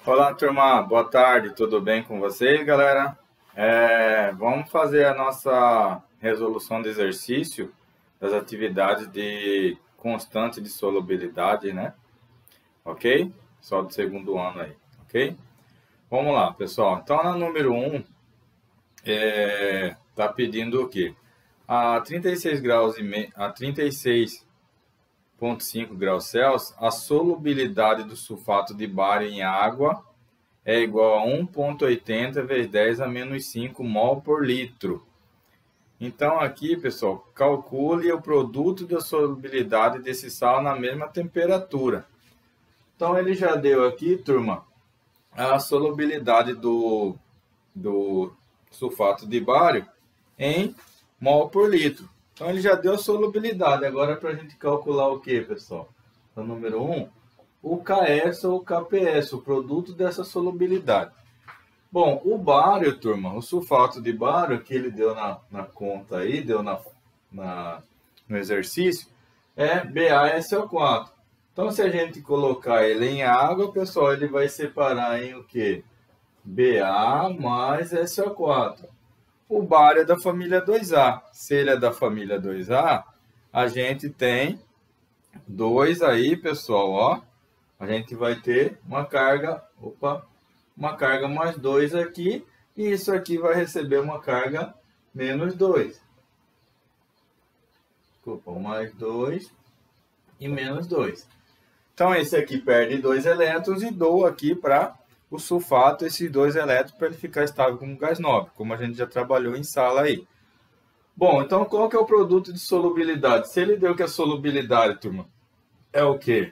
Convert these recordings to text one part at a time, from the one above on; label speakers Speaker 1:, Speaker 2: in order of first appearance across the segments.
Speaker 1: Olá, turma. Boa tarde. Tudo bem com vocês, galera? Vamos fazer a nossa resolução de exercício das atividades de constante de solubilidade, né? Ok? Só do segundo ano aí, ok? Vamos lá, pessoal. Então, na número 1, tá pedindo o quê? A 36 graus a 36,5 graus Celsius, a solubilidade do sulfato de bário em água é igual a 1,80 vezes 10 a menos 5 mol por litro. Então, aqui, pessoal, calcule o produto da solubilidade desse sal na mesma temperatura. Então, ele já deu aqui, turma, a solubilidade do sulfato de bário em mol por litro. Então, ele já deu a solubilidade. Agora, para a gente calcular o que, pessoal? Então, número 1, o KS ou o KPS, o produto dessa solubilidade. Bom, o bário, turma, o sulfato de bário que ele deu na conta aí, deu no exercício, é BaSO4. Então, se a gente colocar ele em água, pessoal, ele vai separar em o quê? Ba mais SO4. O bário é da família 2A. Se ele é da família 2A, a gente tem 2 aí, pessoal, ó. A gente vai ter uma carga mais 2 aqui, e isso aqui vai receber uma carga menos 2. Desculpa, mais 2 e menos 2. Então, esse aqui perde 2 elétrons e dou aqui para o sulfato esses 2 elétrons para ele ficar estável como gás nobre, como a gente já trabalhou em sala aí. Bom, então qual que é o produto de solubilidade? Se ele deu que a solubilidade, turma, é o quê?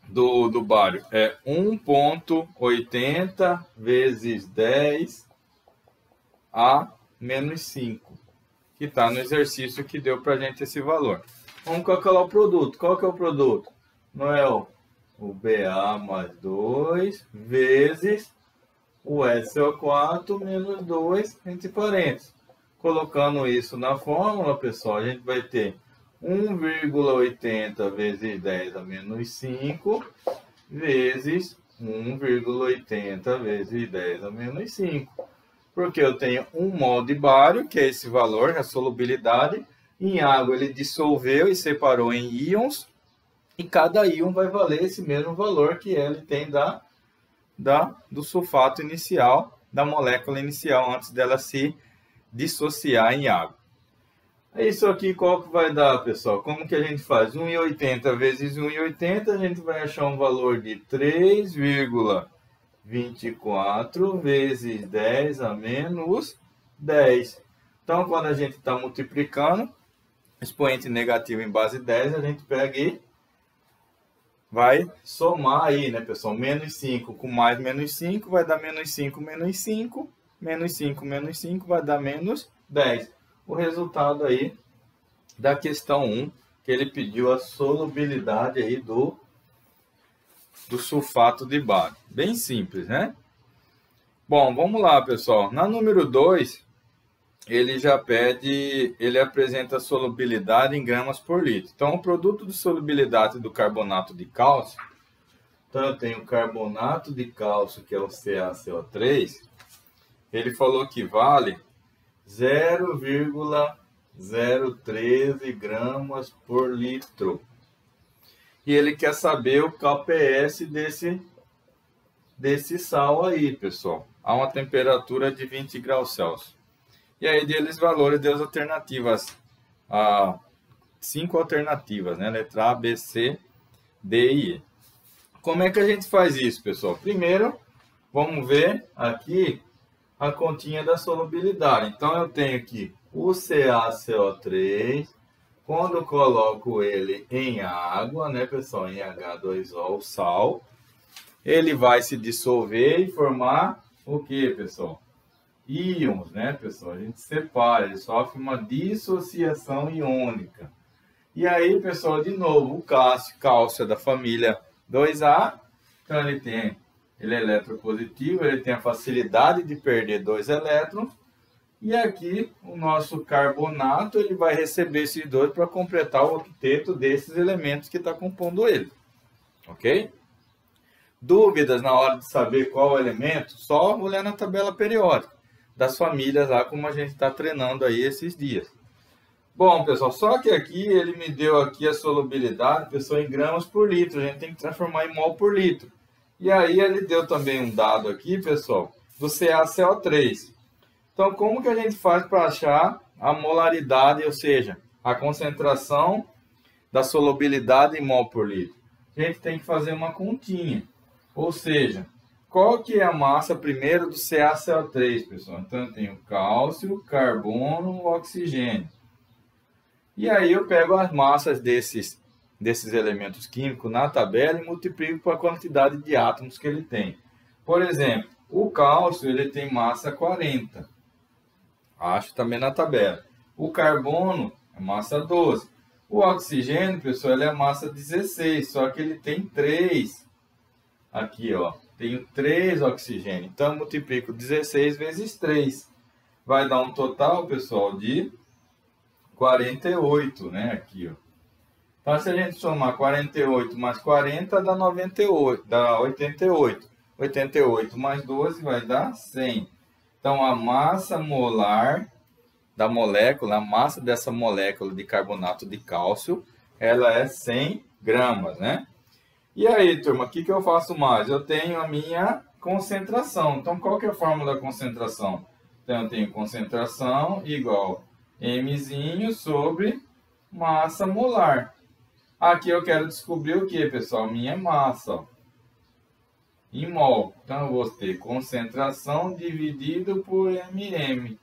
Speaker 1: Do bário é 1,80 vezes 10 a menos 5, que está no exercício que deu para a gente esse valor. Vamos calcular o produto. Qual que é o produto? Não é o Ba mais 2 vezes o SO4 menos 2 entre parênteses. Colocando isso na fórmula, pessoal, a gente vai ter 1,80 vezes 10 a menos 5 vezes 1,80 vezes 10 a menos 5. Porque eu tenho 1 mol de bário, que é esse valor, a solubilidade. Em água ele dissolveu e separou em íons. E cada íon vai valer esse mesmo valor que ele tem do sulfato inicial, da molécula inicial, antes dela se dissociar em água. Isso aqui qual que vai dar, pessoal? Como que a gente faz? 1,80 vezes 1,80, a gente vai achar um valor de 3,24 vezes 10 a menos 10. Então, quando a gente está multiplicando, expoente negativo em base 10, a gente pega e vai somar aí, né, pessoal? Menos 5 com mais menos 5 vai dar menos 5, menos 5. Menos 5, menos 5 vai dar menos 10. O resultado aí da questão 1, que ele pediu a solubilidade aí do sulfato de bário. Bem simples, né? Bom, vamos lá, pessoal. Na número 2, ele já pede, ele apresenta a solubilidade em gramas por litro. Então, o produto de solubilidade do carbonato de cálcio, então eu tenho carbonato de cálcio, que é o CaCO3, ele falou que vale 0,013 gramas por litro. E ele quer saber o KPS desse sal aí, pessoal, a uma temperatura de 20 graus Celsius. E aí deles valores das alternativas, 5 alternativas, né? Letra A, B, C, D e E. Como é que a gente faz isso, pessoal? Primeiro, vamos ver aqui a continha da solubilidade. Então, eu tenho aqui o CaCO3. Quando eu coloco ele em água, né, pessoal, em H2O, o sal, ele vai se dissolver e formar o que, pessoal? Íons, né, pessoal? A gente separa, ele sofre uma dissociação iônica. E aí, pessoal, de novo, o cálcio é da família 2A, então ele é eletropositivo, ele tem a facilidade de perder 2 elétrons. E aqui, o nosso carbonato, ele vai receber esses 2 para completar o octeto desses elementos que está compondo ele. Ok? Dúvidas na hora de saber qual o elemento? Só olhar na tabela periódica das famílias lá, como a gente está treinando aí esses dias. Bom, pessoal, só que aqui ele me deu aqui a solubilidade, pessoal, em gramas por litro. A gente tem que transformar em mol por litro. E aí ele deu também um dado aqui, pessoal, do CaCO3. Então, como que a gente faz para achar a molaridade, ou seja, a concentração da solubilidade em mol por litro? A gente tem que fazer uma continha. Ou seja, qual que é a massa primeiro do CaCO3, pessoal? Então, eu tenho cálcio, carbono, oxigênio. E aí eu pego as massas desses elementos químicos na tabela e multiplico com a quantidade de átomos que ele tem. Por exemplo, o cálcio ele tem massa 40. Acho também na tabela. O carbono é massa 12. O oxigênio, pessoal, ele é massa 16, só que ele tem 3. Aqui, ó, tenho 3 oxigênio. Então, eu multiplico 16 vezes 3. Vai dar um total, pessoal, de 48, né? Aqui, ó. Então, se a gente somar 48 mais 40, dá 98, dá 88. 88 mais 12 vai dar 100. Então, a massa molar da molécula, a massa dessa molécula de carbonato de cálcio, ela é 100 gramas, né? E aí, turma, o que eu faço mais? Eu tenho a minha concentração. Então, qual que é a fórmula da concentração? Então, eu tenho concentração igual mzinho sobre massa molar. Aqui eu quero descobrir o que, pessoal? Minha massa, ó, em mol. Então, eu vou ter concentração dividido por mm.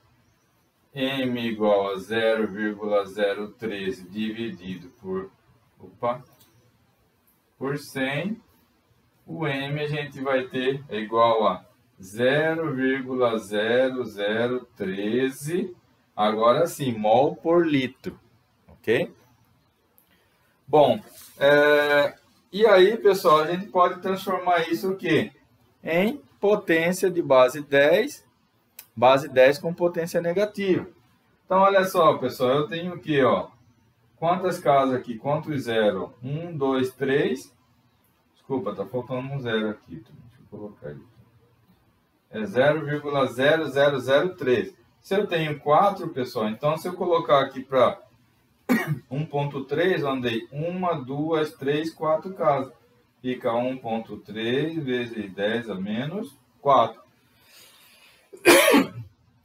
Speaker 1: M igual a 0,013 dividido por 100. O M a gente vai ter igual a 0,0013. Agora sim, mol por litro, ok? Bom, e aí, pessoal, a gente pode transformar isso o quê? Em potência de base 10 com potência negativa. Então, olha só, pessoal, eu tenho aqui, ó, quantas casas aqui? Quantos zero? 1, 2, 3. Desculpa, tá faltando um zero aqui. Deixa eu colocar aí. É 0,0003. Se eu tenho 4, pessoal, então se eu colocar aqui para 1.3, eu andei 1, 2, 3, 4 casas. Fica 1.3 vezes 10 a menos 4.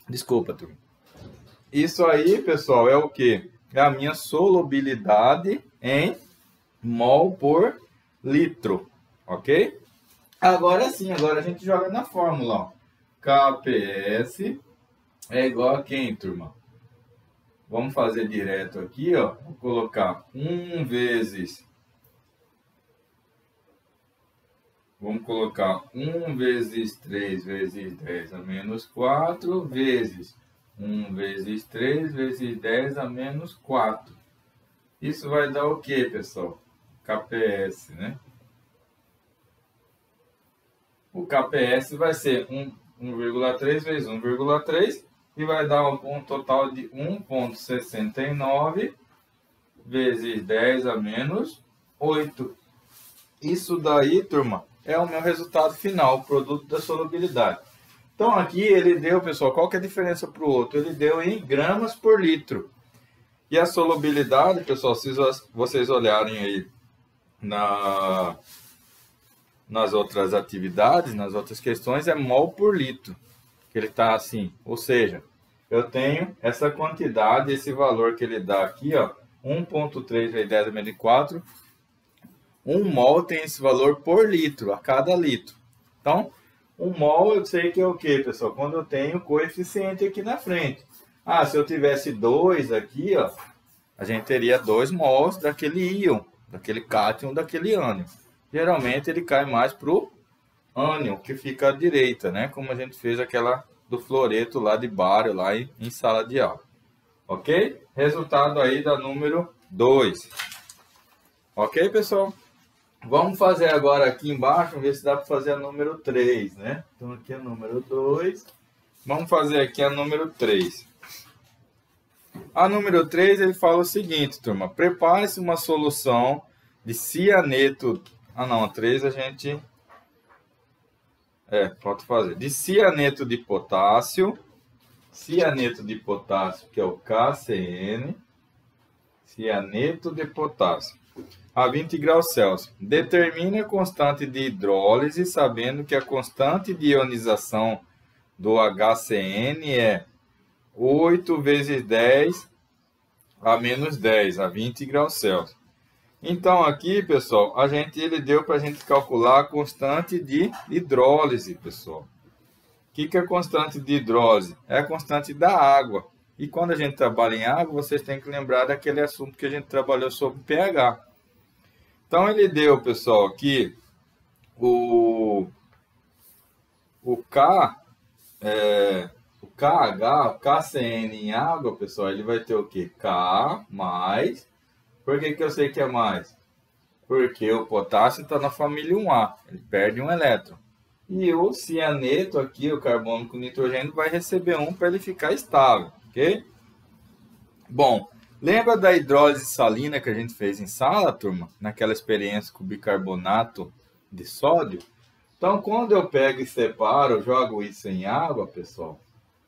Speaker 1: Desculpa, turma. Isso aí, pessoal, é o que? É a minha solubilidade em mol por litro, ok? Agora sim, agora a gente joga na fórmula, ó. KPS é igual a quem, turma? Vamos fazer direto aqui, ó. Vou colocar 1 vezes... Vamos colocar 1 vezes 3 vezes 10 a menos 4 vezes 1 vezes 3 vezes 10 a menos 4. Isso vai dar o que, pessoal? KPS, né? O KPS vai ser 1,3 vezes 1,3 e vai dar um total de 1,69 vezes 10 a menos 8. Isso daí, turma, é o meu resultado final, o produto da solubilidade. Então, aqui ele deu, pessoal, qual que é a diferença para o outro? Ele deu em gramas por litro. E a solubilidade, pessoal, se vocês olharem aí nas outras atividades, nas outras questões, é mol por litro. Que ele está assim, ou seja, eu tenho essa quantidade, esse valor que ele dá aqui, ó, 1.3 vezes 10 a menos 4. 1 mol tem esse valor por litro, a cada litro. Então, 1 mol eu sei que é o que, pessoal? Quando eu tenho coeficiente aqui na frente. Ah, se eu tivesse 2 aqui, ó, a gente teria 2 mols daquele íon, daquele cátion, daquele ânion. Geralmente ele cai mais para o ânion, que fica à direita, né? Como a gente fez aquela do fluoreto lá de bário, lá em sala de aula. Ok? Resultado aí da número 2. Ok, pessoal? Vamos fazer agora aqui embaixo, ver se dá para fazer a número 3, né? Então aqui é a número 2. Vamos fazer aqui a número 3. A número 3, ele fala o seguinte, turma. Prepare-se uma solução de cianeto... Ah, não, a 3 a gente falta fazer. De cianeto de potássio, que é o KCN, cianeto de potássio, a 20 graus Celsius. Determine a constante de hidrólise, sabendo que a constante de ionização do HCN é 8 vezes 10 a menos 10, a 20 graus Celsius. Então, aqui, pessoal, ele deu para a gente calcular a constante de hidrólise, pessoal. O que é a constante de hidrólise? É a constante da água. E quando a gente trabalha em água, vocês têm que lembrar daquele assunto que a gente trabalhou sobre pH. Então, ele deu, pessoal, aqui o KH, o KCN em água, pessoal, ele vai ter o quê? K mais. Por que eu sei que é mais? Porque o potássio está na família 1A, ele perde um elétron. E o cianeto aqui, o carbono com nitrogênio, vai receber um para ele ficar estável, ok? Bom, lembra da hidrólise salina que a gente fez em sala, turma? Naquela experiência com bicarbonato de sódio? Então, quando eu pego e separo, jogo isso em água, pessoal,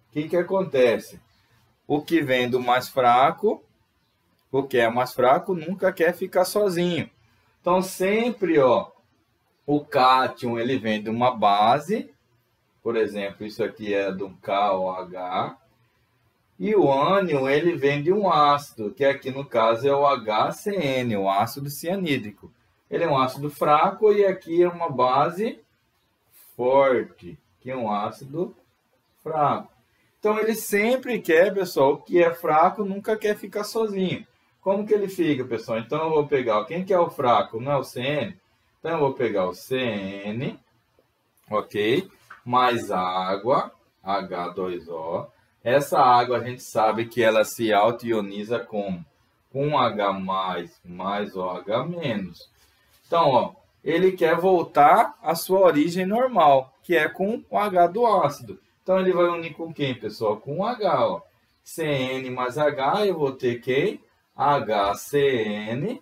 Speaker 1: o que acontece? O que vem do mais fraco, o que é mais fraco, nunca quer ficar sozinho. Então, sempre, o cátion, ele vem de uma base, por exemplo, isso aqui é do KOH, e o ânion, ele vem de um ácido, que aqui no caso é o HCN, o ácido cianídrico. Ele é um ácido fraco e aqui é uma base forte, que é um ácido fraco. Então, ele sempre quer, pessoal, o que é fraco nunca quer ficar sozinho. Como que ele fica, pessoal? Então, eu vou pegar, quem que é o fraco? Não é o CN? Então, eu vou pegar o CN, ok? Mais água, H2O. Essa água, a gente sabe que ela se auto-ioniza com H+, mais OH-. Então, ele quer voltar à sua origem normal, que é com o H do ácido. Então, ele vai unir com quem, pessoal? Com o H, CN mais H, eu vou ter quem? HCN,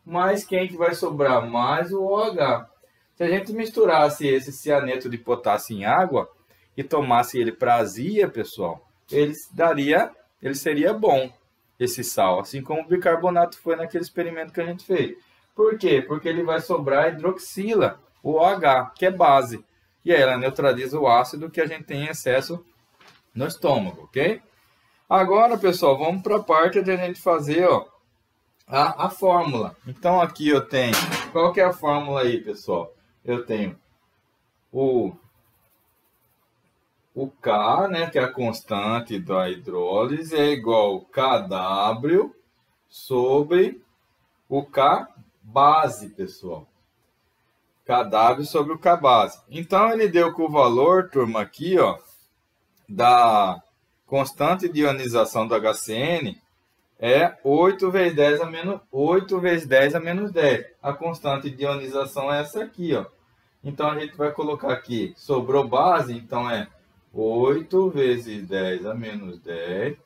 Speaker 1: mais quem que vai sobrar? Mais o OH. Se a gente misturasse esse cianeto de potássio em água e tomasse ele para azia, pessoal, ele seria bom, esse sal, assim como o bicarbonato foi naquele experimento que a gente fez. Por quê? Porque ele vai sobrar hidroxila, o OH, que é base. E aí ela neutraliza o ácido que a gente tem em excesso no estômago, ok? Agora, pessoal, vamos para a parte de a gente fazer a fórmula. Então, aqui eu tenho... Qual que é a fórmula aí, pessoal? Eu tenho o K, né, que é a constante da hidrólise, é igual ao KW sobre o K base, pessoal. KW sobre o K base. Então, ele deu com o valor, turma, aqui, da constante de ionização do HCN é 8 vezes 10 a menos 10. A constante de ionização é essa aqui, Então, a gente vai colocar aqui, sobrou base, então é 8 vezes 10 a menos 10.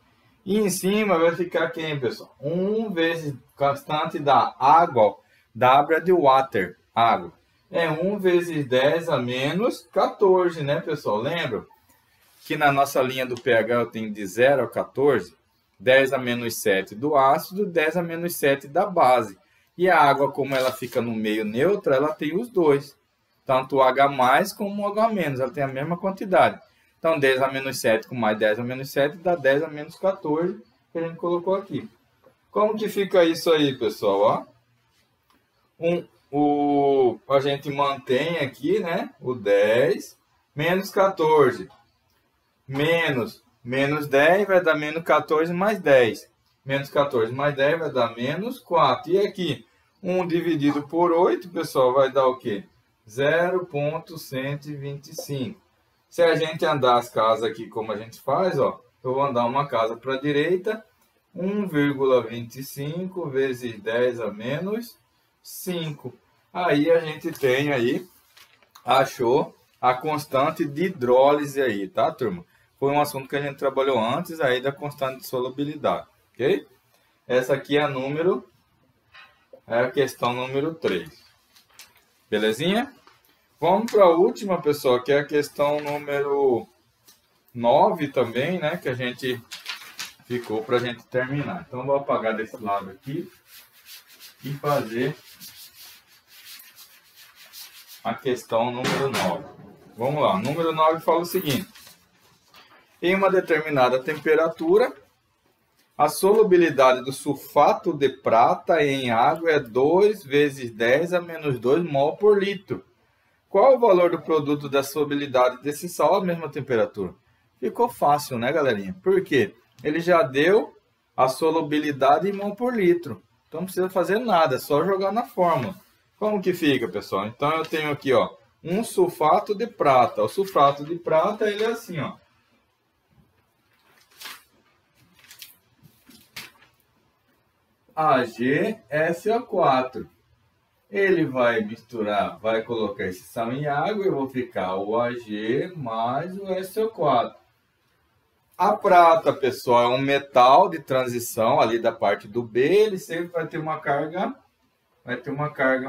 Speaker 1: E em cima vai ficar quem, pessoal? 1 vezes constante da água, W é de water, água. É 1 vezes 10 a menos 14, né, pessoal? Lembra? Que na nossa linha do pH eu tenho de 0 a 14, 10 a menos 7 do ácido, 10 a menos 7 da base. E a água, como ela fica no meio neutro, ela tem os dois. Tanto o H+, como o H-, ela tem a mesma quantidade. Então, 10 a menos 7 com mais 10 a menos 7 dá 10 a menos 14, que a gente colocou aqui. Como que fica isso aí, pessoal? A gente mantém aqui, né, o 10 menos 14. Menos 10 vai dar menos 14 mais 10. Menos 14 mais 10 vai dar menos 4. E aqui, 1 dividido por 8, pessoal, vai dar o quê? 0,125. Se a gente andar as casas aqui como a gente faz, eu vou andar uma casa para a direita, 1,25 vezes 10 a menos 5. Aí a gente tem aí, achou a constante de hidrólise aí, tá, turma? Foi um assunto que a gente trabalhou antes aí da constante de solubilidade, ok? Essa aqui é a questão número 3. Belezinha? Vamos para a última, pessoal, que é a questão número 9 também, né? Que a gente ficou para a gente terminar. Então, vou apagar desse lado aqui e fazer a questão número 9. Vamos lá, número 9 fala o seguinte. Em uma determinada temperatura, a solubilidade do sulfato de prata em água é 2 vezes 10 a menos 2 mol por litro. Qual o valor do produto da solubilidade desse sal à mesma temperatura? Ficou fácil, né, galerinha? Por quê? Ele já deu a solubilidade em mol por litro. Então não precisa fazer nada, é só jogar na fórmula. Como que fica, pessoal? Então eu tenho aqui, ó, um sulfato de prata. O sulfato de prata, ele é assim, ó. AgSO4. Ele vai misturar, vai colocar esse sal em água e eu vou ficar o Ag mais o SO4. A prata, pessoal, é um metal de transição ali da parte do B, ele sempre vai ter uma carga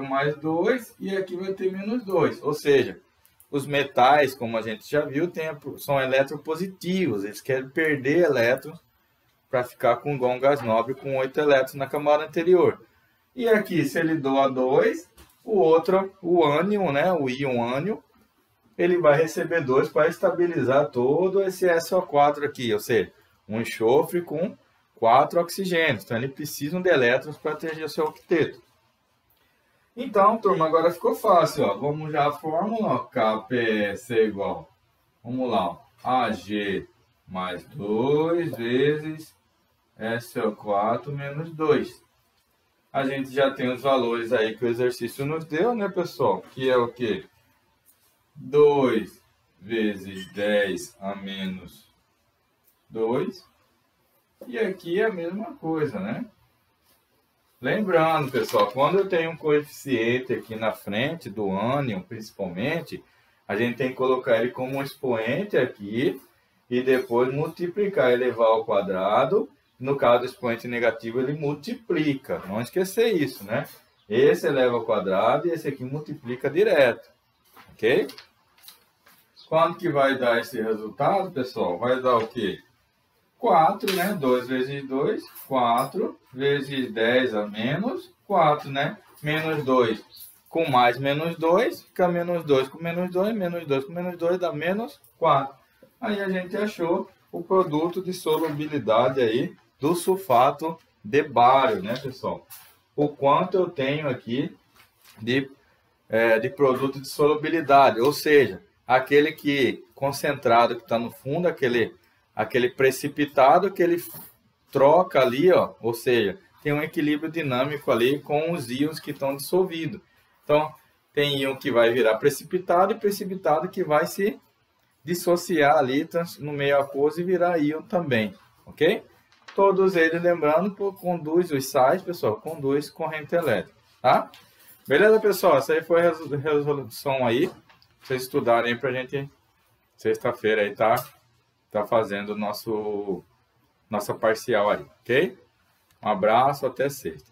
Speaker 1: mais 2 e aqui vai ter menos 2. Ou seja, os metais, como a gente já viu, são eletropositivos, eles querem perder elétrons para ficar com um gás nobre com 8 elétrons na camada anterior. E aqui, se ele doa 2, o outro, o ânion, né, o íon ânion, ele vai receber 2 para estabilizar todo esse SO4 aqui, ou seja, um enxofre com 4 oxigênios. Então, ele precisa de elétrons para atingir o seu octeto. Então, turma, agora ficou fácil. Ó. Vamos já a fórmula, ó, KPS é igual, vamos lá, ó, Ag mais 2 vezes SO4 menos 2. A gente já tem os valores aí que o exercício nos deu, né, pessoal? Que é o quê? 2 vezes 10 a menos 2. E aqui é a mesma coisa, né? Lembrando, pessoal, quando eu tenho um coeficiente aqui na frente do ânion, principalmente, a gente tem que colocar ele como um expoente aqui e depois multiplicar, elevar ao quadrado. No caso do expoente negativo, ele multiplica. Não esquecer isso, né? Esse eleva ao quadrado e esse aqui multiplica direto. Ok? Quando que vai dar esse resultado, pessoal? Vai dar o quê? 4, né? 2 vezes 2, 4 vezes 10 a menos 4, né? Menos 2 com mais menos 2, fica menos 2 com menos 2, menos 2 com menos 2 dá menos 4. Aí a gente achou o produto de solubilidade aí do sulfato de bário, né, pessoal? O quanto eu tenho aqui de produto de solubilidade, ou seja, aquele que concentrado que está no fundo, aquele precipitado que ele troca ali, ó, ou seja, tem um equilíbrio dinâmico ali com os íons que estão dissolvidos. Então, tem íon que vai virar precipitado e precipitado que vai se dissociar ali no meio aquoso e virar íon também, ok? Todos eles, lembrando, conduz os sais, pessoal, conduz corrente elétrica, tá? Beleza, pessoal? Essa aí foi a resolução aí. Vocês estudarem aí pra gente, sexta-feira aí, tá fazendo nossa parcial aí, ok? Um abraço, até sexta.